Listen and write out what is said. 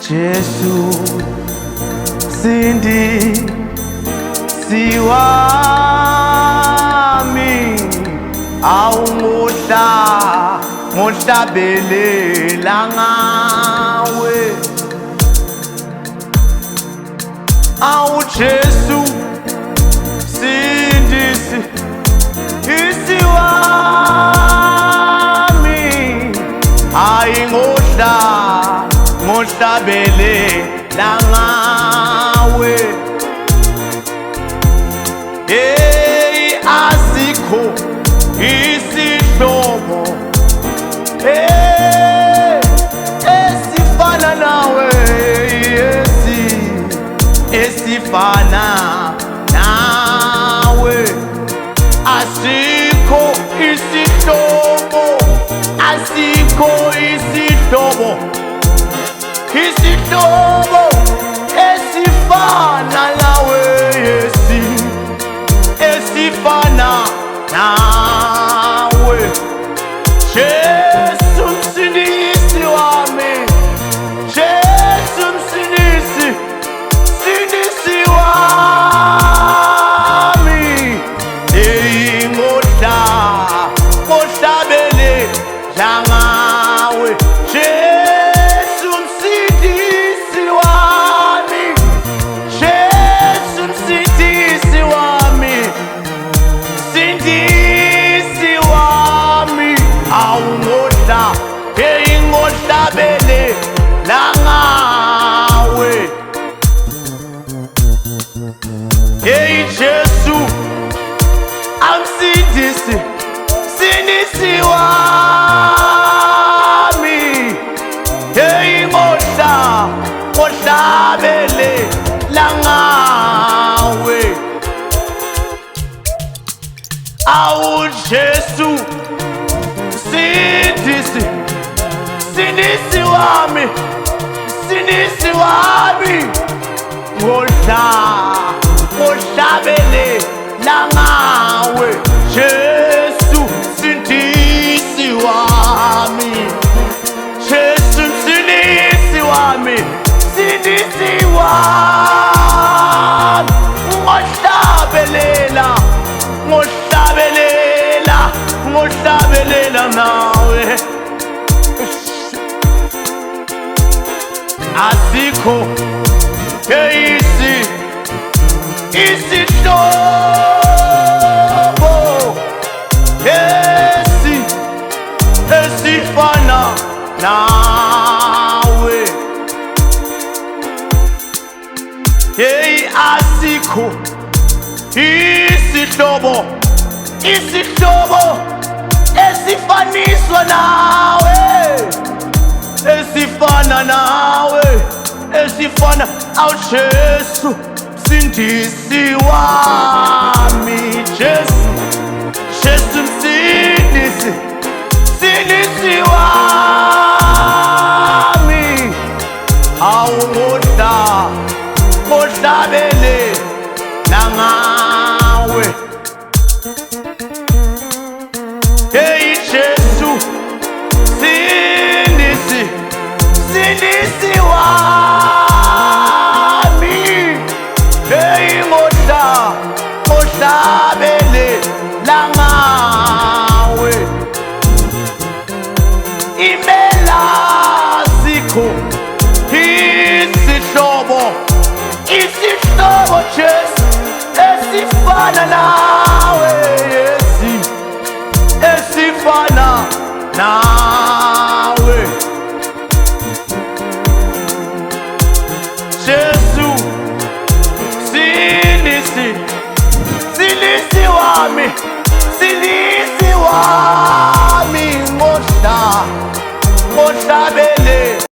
Jesu Sindi siwami ngohlabelela ngawe Jesu Sindisi isiwami ngohlabelela ngawe asikho isihlobo esifana nawe esifana nawe asikho isihlobo esifana nawe esifana nawe Jesu Msindisi wami Jesu Msindisi wami ngohlabelela ngawe Jesu Msindisi wami Jesu Msindisi wami Sindisi wami ngohlabelela ngawe Jesu amsindisi Sindisi wami ngohlabelela ngawe Jesu Sindisi wami ngohlabelela ngawe Jesu Sindisi wami Jesu Sindisi wami ngohlabelela nawe asikho isihlobo esifana nawe asikho isihlobo esifaniswa nawe esifana Jesu Msindisi wami Jesu Msindisi wami ngohlabelela ngawe Jesu Sindisi wami ngohlabelela ngawe imela sikho isihlobo Jesu esifana nawe esifana nawe Jesu Sindisi wami ngohlabelela